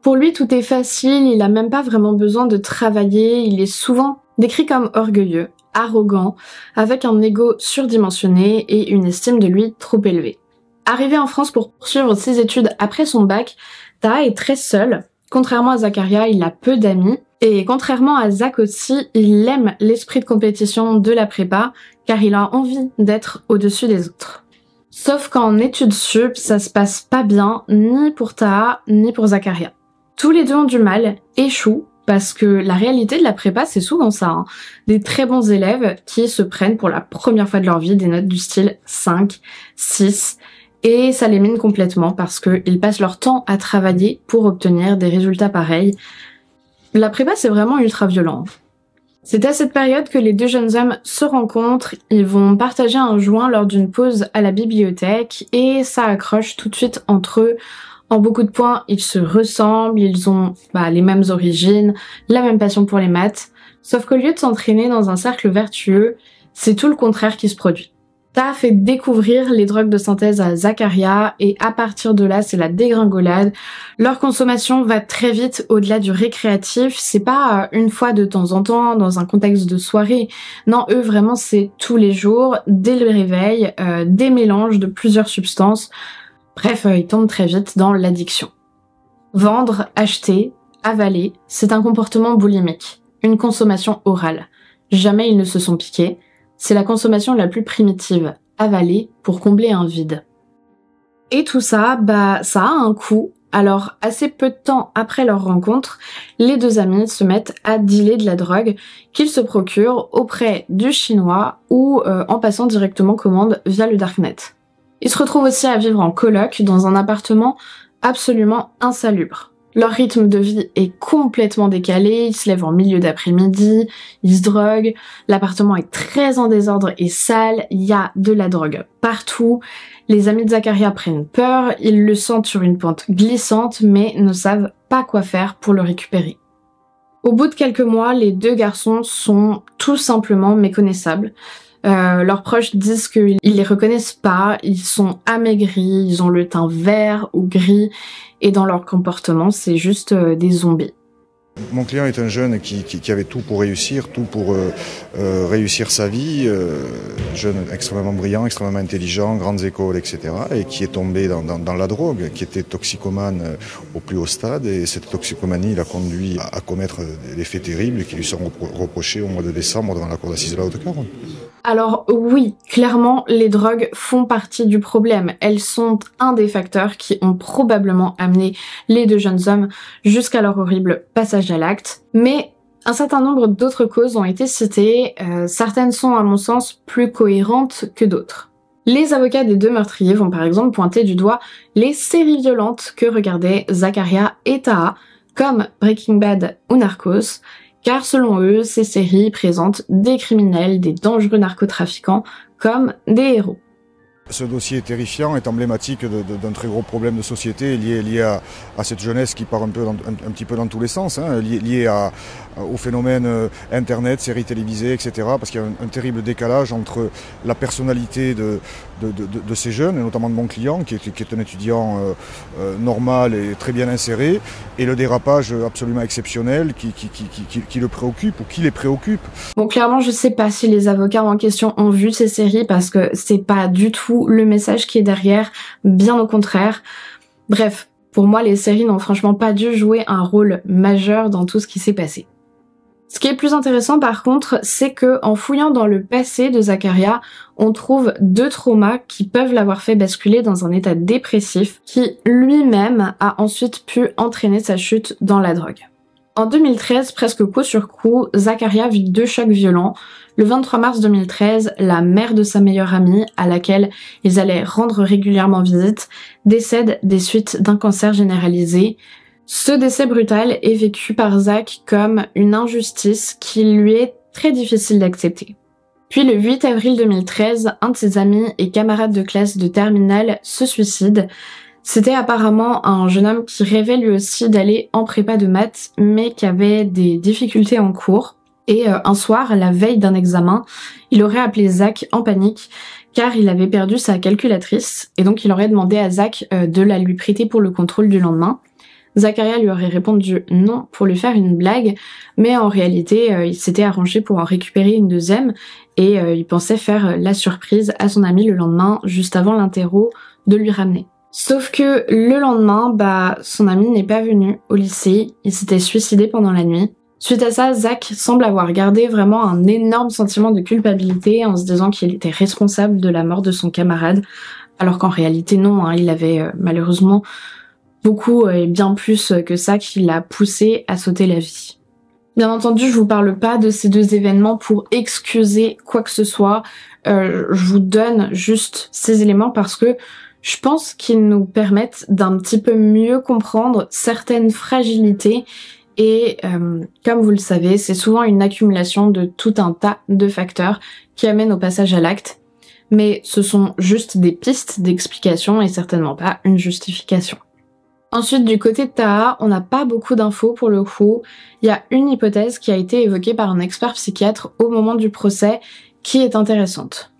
Speaker 9: Pour lui, tout est facile, il a même pas vraiment besoin de travailler, il est souvent décrit comme orgueilleux, arrogant, avec un ego surdimensionné et une estime de lui trop élevée. Arrivé en France pour poursuivre ses études après son bac, Taha est très seul. Contrairement à Zacharia, il a peu d'amis. Et contrairement à Zach aussi, il aime l'esprit de compétition de la prépa, car il a envie d'être au-dessus des autres. Sauf qu'en études sup, ça se passe pas bien, ni pour Taha, ni pour Zacharia. Tous les deux ont du mal, échouent, parce que la réalité de la prépa, c'est souvent ça, hein. Des très bons élèves qui se prennent pour la première fois de leur vie des notes du style 5, 6, et ça les mine complètement parce qu'ils passent leur temps à travailler pour obtenir des résultats pareils. La prépa, c'est vraiment ultra violent. C'est à cette période que les deux jeunes hommes se rencontrent, ils vont partager un joint lors d'une pause à la bibliothèque, et ça accroche tout de suite entre eux. En beaucoup de points, ils se ressemblent, ils ont les mêmes origines, la même passion pour les maths, sauf qu'au lieu de s'entraîner dans un cercle vertueux, c'est tout le contraire qui se produit. Taha fait découvrir les drogues de synthèse à Zacharia et à partir de là, c'est la dégringolade. Leur consommation va très vite au-delà du récréatif. C'est pas une fois de temps en temps dans un contexte de soirée. Non, eux vraiment c'est tous les jours, dès le réveil, des mélanges de plusieurs substances. Bref, ils tombent très vite dans l'addiction. Vendre, acheter, avaler, c'est un comportement boulimique, une consommation orale. Jamais ils ne se sont piqués. C'est la consommation la plus primitive, avaler pour combler un vide. Et tout ça, ça a un coût. Alors, assez peu de temps après leur rencontre, les deux amis se mettent à dealer de la drogue qu'ils se procurent auprès du Chinois ou en passant directement commande via le Darknet. Ils se retrouvent aussi à vivre en coloc dans un appartement absolument insalubre. Leur rythme de vie est complètement décalé, ils se lèvent en milieu d'après-midi, ils se droguent, l'appartement est très en désordre et sale, il y a de la drogue partout. Les amis de Zacharia prennent peur, ils le sentent sur une pente glissante mais ne savent pas quoi faire pour le récupérer. Au bout de quelques mois, les deux garçons sont tout simplement méconnaissables. Leurs proches disent qu'ils les reconnaissent pas, ils sont amaigris, ils ont le teint vert ou gris, et dans leur comportement, c'est juste des zombies.
Speaker 11: Mon client est un jeune qui avait tout pour réussir, tout pour réussir sa vie, jeune extrêmement brillant, extrêmement intelligent, grandes écoles, etc. Et qui est tombé dans la drogue, qui était toxicomane au plus haut stade. Et cette toxicomanie l'a conduit à commettre des faits terribles qui lui sont reprochés au mois de décembre devant la cour d'assises de la Haute-Garonne.
Speaker 9: Alors oui, clairement, les drogues font partie du problème. Elles sont un des facteurs qui ont probablement amené les deux jeunes hommes jusqu'à leur horrible passage à l'acte. Mais un certain nombre d'autres causes ont été citées. Certaines sont, à mon sens, plus cohérentes que d'autres. Les avocats des deux meurtriers vont par exemple pointer du doigt les séries violentes que regardaient Zacharia et Taha, comme Breaking Bad ou Narcos, car selon eux, ces séries présentent des criminels, des dangereux narcotrafiquants comme des héros.
Speaker 11: Ce dossier est terrifiant, est emblématique d'un très gros problème de société lié à cette jeunesse qui part un petit peu dans tous les sens, hein, lié au phénomène Internet, séries télévisées, etc. Parce qu'il y a un terrible décalage entre la personnalité de ces jeunes, et notamment de mon client, qui est un étudiant normal et très bien inséré, et le dérapage absolument exceptionnel qui le préoccupe ou qui les préoccupe.
Speaker 9: Bon, clairement, je sais pas si les avocats en question ont vu ces séries parce que c'est pas du tout le message qui est derrière, bien au contraire. Bref, pour moi, les séries n'ont franchement pas dû jouer un rôle majeur dans tout ce qui s'est passé. Ce qui est plus intéressant par contre, c'est que en fouillant dans le passé de Zakaria, on trouve 2 traumas qui peuvent l'avoir fait basculer dans un état dépressif qui lui-même a ensuite pu entraîner sa chute dans la drogue. En 2013, presque coup sur coup, Zakaria vit 2 chocs violents. Le 23 mars 2013, la mère de sa meilleure amie, à laquelle ils allaient rendre régulièrement visite, décède des suites d'un cancer généralisé. Ce décès brutal est vécu par Zach comme une injustice qui lui est très difficile d'accepter. Puis le 8 avril 2013, un de ses amis et camarades de classe de terminale se suicide. C'était apparemment un jeune homme qui rêvait lui aussi d'aller en prépa de maths, mais qui avait des difficultés en cours. Et un soir, la veille d'un examen, il aurait appelé Zach en panique car il avait perdu sa calculatrice et donc il aurait demandé à Zach de la lui prêter pour le contrôle du lendemain. Zakaria lui aurait répondu non pour lui faire une blague, mais en réalité, il s'était arrangé pour en récupérer une deuxième et il pensait faire la surprise à son ami le lendemain, juste avant l'interro, de lui ramener. Sauf que le lendemain, son ami n'est pas venu au lycée, il s'était suicidé pendant la nuit. Suite à ça, Zach semble avoir gardé vraiment un énorme sentiment de culpabilité en se disant qu'il était responsable de la mort de son camarade, alors qu'en réalité non, il avait malheureusement beaucoup et bien plus que ça qui l'a poussé à sauter la vie. Bien entendu, je vous parle pas de ces 2 événements pour excuser quoi que ce soit, je vous donne juste ces éléments parce que je pense qu'ils nous permettent d'un petit peu mieux comprendre certaines fragilités et comme vous le savez, c'est souvent une accumulation de tout un tas de facteurs qui amènent au passage à l'acte, mais ce sont juste des pistes d'explication et certainement pas une justification. Ensuite, du côté de Taha, on n'a pas beaucoup d'infos pour le coup. Il y a une hypothèse qui a été évoquée par un expert psychiatre au moment du procès qui est intéressante.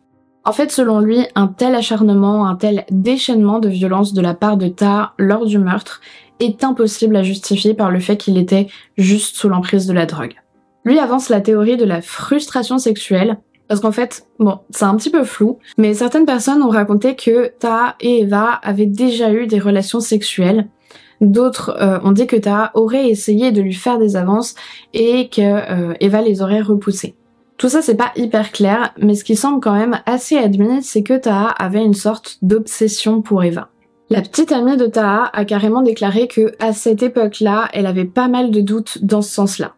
Speaker 9: En fait, selon lui, un tel acharnement, un tel déchaînement de violence de la part de Taha lors du meurtre est impossible à justifier par le fait qu'il était juste sous l'emprise de la drogue. Lui avance la théorie de la frustration sexuelle, parce qu'en fait, c'est un petit peu flou, mais certaines personnes ont raconté que Taha et Eva avaient déjà eu des relations sexuelles. D'autres ont dit que Taha aurait essayé de lui faire des avances et que Eva les aurait repoussées. Tout ça c'est pas hyper clair, mais ce qui semble quand même assez admis, c'est que Taha avait une sorte d'obsession pour Eva. La petite amie de Taha a carrément déclaré que à cette époque-là, elle avait pas mal de doutes dans ce sens-là.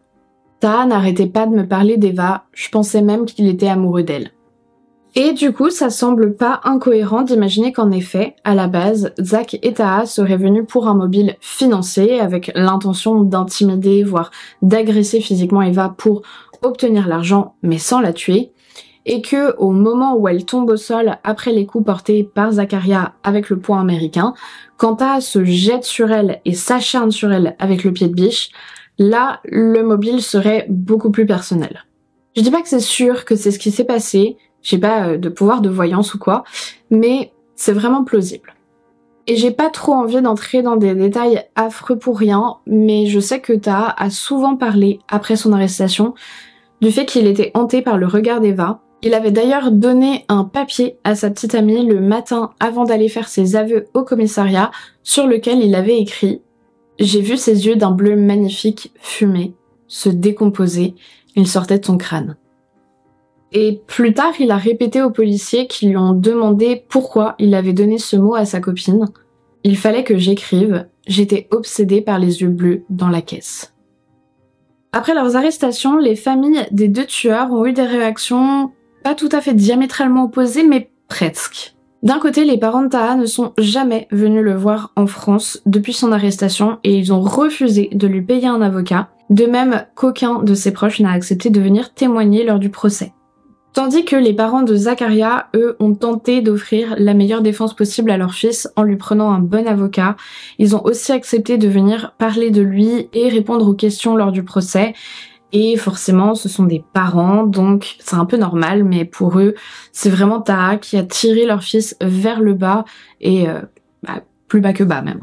Speaker 9: Taha n'arrêtait pas de me parler d'Eva, je pensais même qu'il était amoureux d'elle. Et du coup, ça semble pas incohérent d'imaginer qu'en effet, à la base, Zach et Taha seraient venus pour un mobile financier avec l'intention d'intimider, voire d'agresser physiquement Eva pour obtenir l'argent, mais sans la tuer, et que au moment où elle tombe au sol après les coups portés par Zakaria avec le poing américain, quand Taha se jette sur elle et s'acharne sur elle avec le pied de biche, là, le mobile serait beaucoup plus personnel. Je dis pas que c'est sûr que c'est ce qui s'est passé, j'ai pas de pouvoir de voyance ou quoi, mais c'est vraiment plausible. Et j'ai pas trop envie d'entrer dans des détails affreux pour rien, mais je sais que Taha a souvent parlé, après son arrestation, du fait qu'il était hanté par le regard d'Eva. Il avait d'ailleurs donné un papier à sa petite amie le matin avant d'aller faire ses aveux au commissariat, sur lequel il avait écrit « J'ai vu ses yeux d'un bleu magnifique fumer, se décomposer, il sortait de son crâne ». Et plus tard, il a répété aux policiers qui lui ont demandé pourquoi il avait donné ce mot à sa copine. Il fallait que j'écrive, j'étais obsédée par les yeux bleus dans la caisse. Après leurs arrestations, les familles des 2 tueurs ont eu des réactions pas tout à fait diamétralement opposées, mais presque. D'un côté, les parents de Taha ne sont jamais venus le voir en France depuis son arrestation et ils ont refusé de lui payer un avocat, de même qu'aucun de ses proches n'a accepté de venir témoigner lors du procès. Tandis que les parents de Zakaria, eux, ont tenté d'offrir la meilleure défense possible à leur fils en lui prenant un bon avocat. Ils ont aussi accepté de venir parler de lui et répondre aux questions lors du procès. Et forcément, ce sont des parents, donc c'est un peu normal, mais pour eux, c'est vraiment Taha qui a tiré leur fils vers le bas, et plus bas que bas même.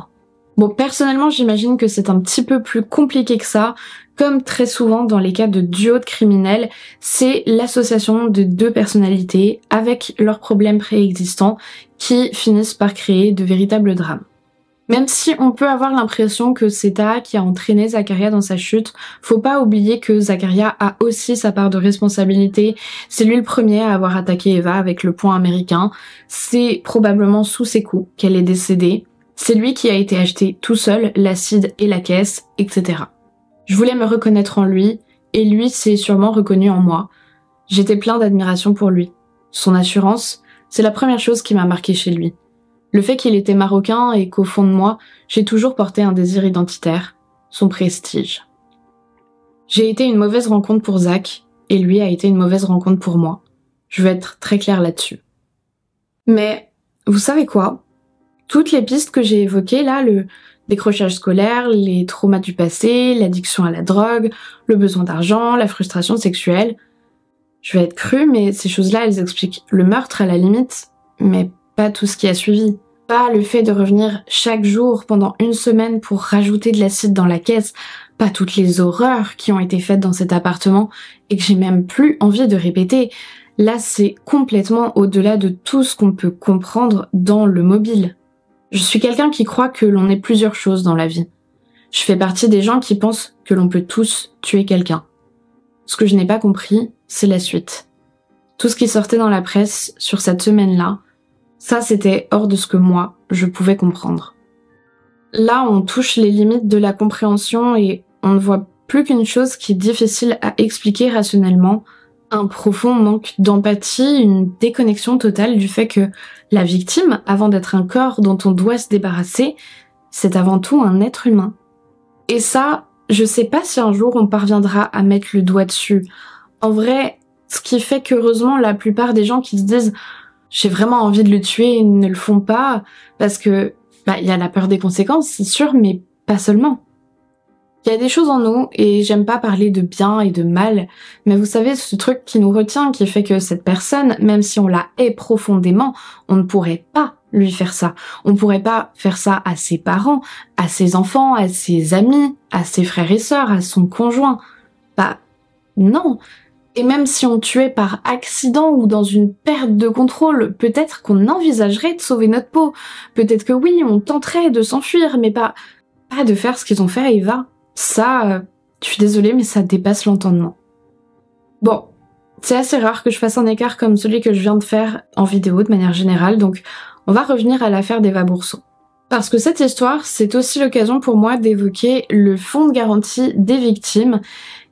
Speaker 9: Bon, personnellement, j'imagine que c'est un petit peu plus compliqué que ça. Comme très souvent dans les cas de duo de criminels, c'est l'association de 2 personnalités avec leurs problèmes préexistants qui finissent par créer de véritables drames. Même si on peut avoir l'impression que c'est Taha qui a entraîné Zakaria dans sa chute, faut pas oublier que Zakaria a aussi sa part de responsabilité. C'est lui le premier à avoir attaqué Eva avec le poing américain. C'est probablement sous ses coups qu'elle est décédée. C'est lui qui a été acheté tout seul l'acide et la caisse, etc. Je voulais me reconnaître en lui, et lui s'est sûrement reconnu en moi. J'étais plein d'admiration pour lui. Son assurance, c'est la première chose qui m'a marqué chez lui. Le fait qu'il était marocain et qu'au fond de moi, j'ai toujours porté un désir identitaire, son prestige. J'ai été une mauvaise rencontre pour Zach, et lui a été une mauvaise rencontre pour moi. Je veux être très claire là-dessus. Mais, vous savez quoi ? Toutes les pistes que j'ai évoquées là, le décrochage scolaire, les traumas du passé, l'addiction à la drogue, le besoin d'argent, la frustration sexuelle, je vais être crue, mais ces choses-là, elles expliquent le meurtre à la limite, mais pas tout ce qui a suivi. Pas le fait de revenir chaque jour pendant une semaine pour rajouter de l'acide dans la caisse, pas toutes les horreurs qui ont été faites dans cet appartement et que j'ai même plus envie de répéter. Là, c'est complètement au-delà de tout ce qu'on peut comprendre dans le mobile. Je suis quelqu'un qui croit que l'on est plusieurs choses dans la vie. Je fais partie des gens qui pensent que l'on peut tous tuer quelqu'un. Ce que je n'ai pas compris, c'est la suite. Tout ce qui sortait dans la presse sur cette semaine-là, ça c'était hors de ce que moi, je pouvais comprendre. Là, on touche les limites de la compréhension et on ne voit plus qu'une chose qui est difficile à expliquer rationnellement, un profond manque d'empathie, une déconnexion totale du fait que la victime, avant d'être un corps dont on doit se débarrasser, c'est avant tout un être humain. Et ça, je sais pas si un jour on parviendra à mettre le doigt dessus. En vrai, ce qui fait qu'heureusement la plupart des gens qui se disent « j'ai vraiment envie de le tuer » ne le font pas, parce que y a la peur des conséquences, c'est sûr, mais pas seulement. Il y a des choses en nous, et j'aime pas parler de bien et de mal, mais vous savez, ce truc qui nous retient, qui fait que cette personne, même si on la hait profondément, on ne pourrait pas lui faire ça. On pourrait pas faire ça à ses parents, à ses enfants, à ses amis, à ses frères et sœurs, à son conjoint. Non. Et même si on tuait par accident ou dans une perte de contrôle, peut-être qu'on envisagerait de sauver notre peau. Peut-être que oui, on tenterait de s'enfuir, mais pas de faire ce qu'ils ont fait à Eva. Ça, je suis désolée, mais ça dépasse l'entendement. Bon, c'est assez rare que je fasse un écart comme celui que je viens de faire en vidéo de manière générale, donc on va revenir à l'affaire d'Eva Bourseau. Parce que cette histoire, c'est aussi l'occasion pour moi d'évoquer le fonds de garantie des victimes,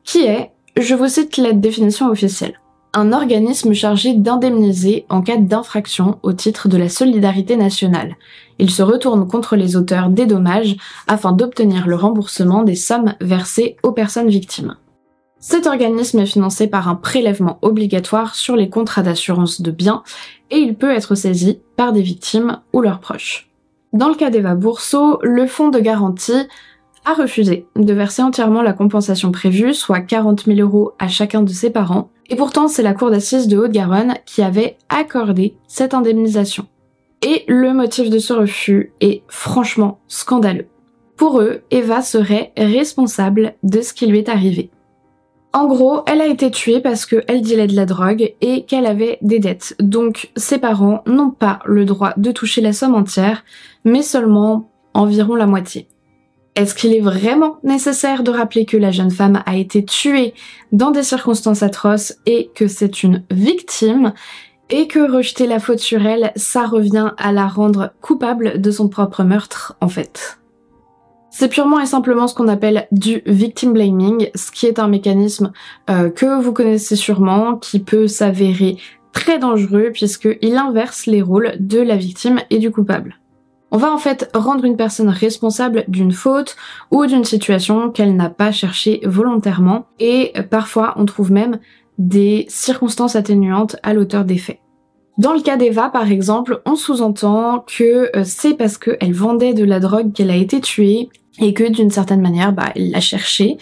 Speaker 9: qui est, je vous cite la définition officielle, un organisme chargé d'indemniser en cas d'infraction au titre de la solidarité nationale. Il se retourne contre les auteurs des dommages afin d'obtenir le remboursement des sommes versées aux personnes victimes. Cet organisme est financé par un prélèvement obligatoire sur les contrats d'assurance de biens et il peut être saisi par des victimes ou leurs proches. Dans le cas d'Eva Bourseau, le fonds de garantie a refusé de verser entièrement la compensation prévue, soit 40 000 € à chacun de ses parents, et pourtant c'est la cour d'assises de Haute-Garonne qui avait accordé cette indemnisation. Et le motif de ce refus est franchement scandaleux. Pour eux, Eva serait responsable de ce qui lui est arrivé. En gros, elle a été tuée parce qu'elle dealait de la drogue et qu'elle avait des dettes. Donc ses parents n'ont pas le droit de toucher la somme entière, mais seulement environ la moitié. Est-ce qu'il est vraiment nécessaire de rappeler que la jeune femme a été tuée dans des circonstances atroces et que c'est une victime et que rejeter la faute sur elle, ça revient à la rendre coupable de son propre meurtre en fait. C'est purement et simplement ce qu'on appelle du victim blaming, ce qui est un mécanisme que vous connaissez sûrement, qui peut s'avérer très dangereux puisqu'il inverse les rôles de la victime et du coupable. On va en fait rendre une personne responsable d'une faute ou d'une situation qu'elle n'a pas cherchée volontairement et parfois on trouve même des circonstances atténuantes à l'auteur des faits. Dans le cas d'Eva par exemple, on sous-entend que c'est parce qu'elle vendait de la drogue qu'elle a été tuée et que d'une certaine manière elle l'a cherchée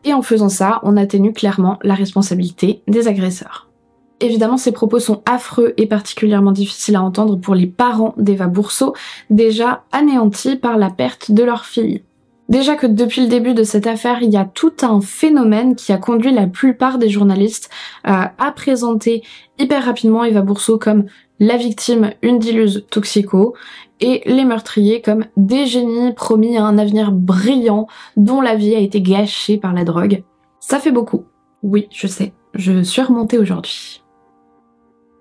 Speaker 9: et en faisant ça on atténue clairement la responsabilité des agresseurs. Évidemment, ces propos sont affreux et particulièrement difficiles à entendre pour les parents d'Eva Bourseau, déjà anéantis par la perte de leur fille. Déjà que depuis le début de cette affaire, il y a tout un phénomène qui a conduit la plupart des journalistes à présenter hyper rapidement Eva Bourseau comme la victime une dileuse toxico et les meurtriers comme des génies promis à un avenir brillant dont la vie a été gâchée par la drogue. Ça fait beaucoup. Oui, je sais, je suis remontée aujourd'hui.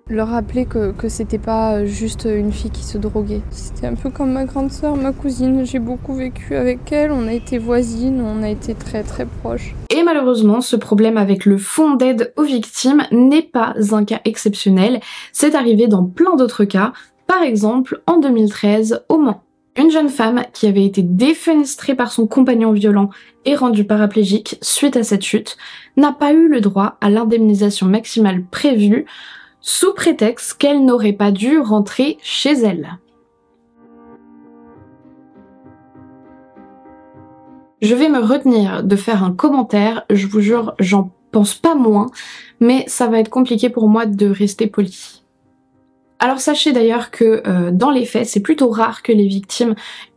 Speaker 13: Leur rappeler que c'était pas juste une fille qui se droguait. C'était un peu comme ma grande sœur, ma cousine. J'ai beaucoup vécu avec elle, on a été voisines, on a été très très proches.
Speaker 9: Et malheureusement, ce problème avec le fonds d'aide aux victimes n'est pas un cas exceptionnel. C'est arrivé dans plein d'autres cas. Par exemple, en 2013, au Mans. Une jeune femme qui avait été défenestrée par son compagnon violent et rendue paraplégique suite à cette chute n'a pas eu le droit à l'indemnisation maximale prévue, sous prétexte qu'elle n'aurait pas dû rentrer chez elle. Je vais me retenir de faire un commentaire, je vous jure, j'en pense pas moins, mais ça va être compliqué pour moi de rester poli. Alors sachez d'ailleurs que dans les faits, c'est plutôt rare que les victimes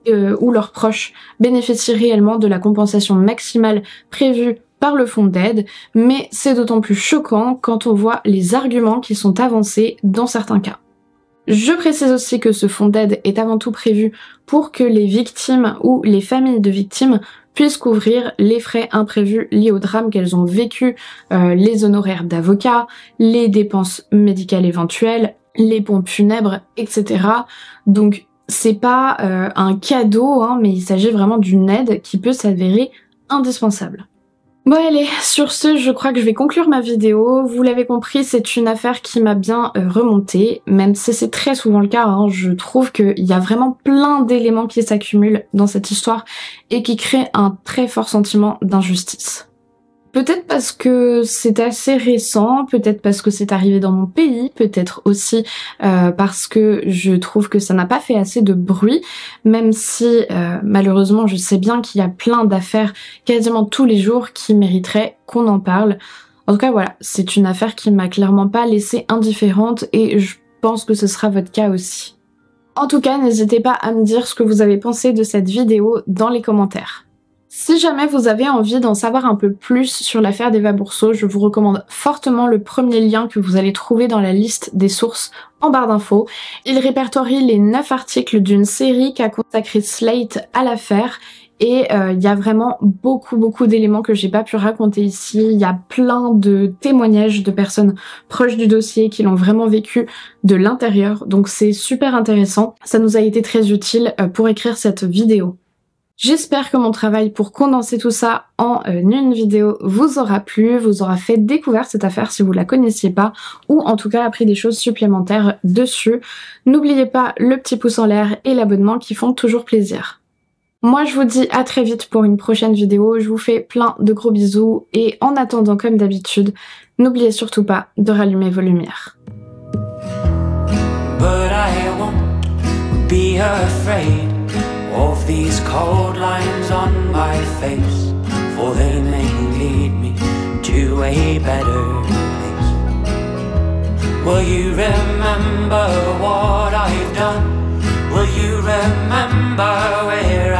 Speaker 9: ou leurs proches bénéficient réellement de la compensation maximale prévue par le fonds d'aide, mais c'est d'autant plus choquant quand on voit les arguments qui sont avancés dans certains cas. Je précise aussi que ce fonds d'aide est avant tout prévu pour que les victimes ou les familles de victimes puissent couvrir les frais imprévus liés au drame qu'elles ont vécu, les honoraires d'avocats, les dépenses médicales éventuelles, les pompes funèbres, etc. Donc c'est pas un cadeau, hein, mais il s'agit vraiment d'une aide qui peut s'avérer indispensable. Bon allez, sur ce, je crois que je vais conclure ma vidéo. Vous l'avez compris, c'est une affaire qui m'a bien remontée, même si c'est très souvent le cas, hein. Je trouve qu'il y a vraiment plein d'éléments qui s'accumulent dans cette histoire et qui créent un très fort sentiment d'injustice. Peut-être parce que c'est assez récent, peut-être parce que c'est arrivé dans mon pays, peut-être aussi parce que je trouve que ça n'a pas fait assez de bruit, même si malheureusement je sais bien qu'il y a plein d'affaires quasiment tous les jours qui mériteraient qu'on en parle. En tout cas voilà, c'est une affaire qui m'a clairement pas laissée indifférente et je pense que ce sera votre cas aussi. En tout cas, n'hésitez pas à me dire ce que vous avez pensé de cette vidéo dans les commentaires. Si jamais vous avez envie d'en savoir un peu plus sur l'affaire d'Eva Bourseau, je vous recommande fortement le premier lien que vous allez trouver dans la liste des sources en barre d'infos. Il répertorie les 9 articles d'une série qu'a consacré Slate à l'affaire et il y a vraiment beaucoup d'éléments que j'ai pas pu raconter ici. Il y a plein de témoignages de personnes proches du dossier qui l'ont vraiment vécu de l'intérieur, donc c'est super intéressant. Ça nous a été très utile pour écrire cette vidéo. J'espère que mon travail pour condenser tout ça en une vidéo vous aura plu, vous aura fait découvrir cette affaire si vous la connaissiez pas, ou en tout cas appris des choses supplémentaires dessus. N'oubliez pas le petit pouce en l'air et l'abonnement qui font toujours plaisir. Moi je vous dis à très vite pour une prochaine vidéo, je vous fais plein de gros bisous et en attendant comme d'habitude, n'oubliez surtout pas de rallumer vos lumières. But I won't be afraid of these cold lines on my face, for they may lead me to a better place. Will you remember what I've done? Will you remember where I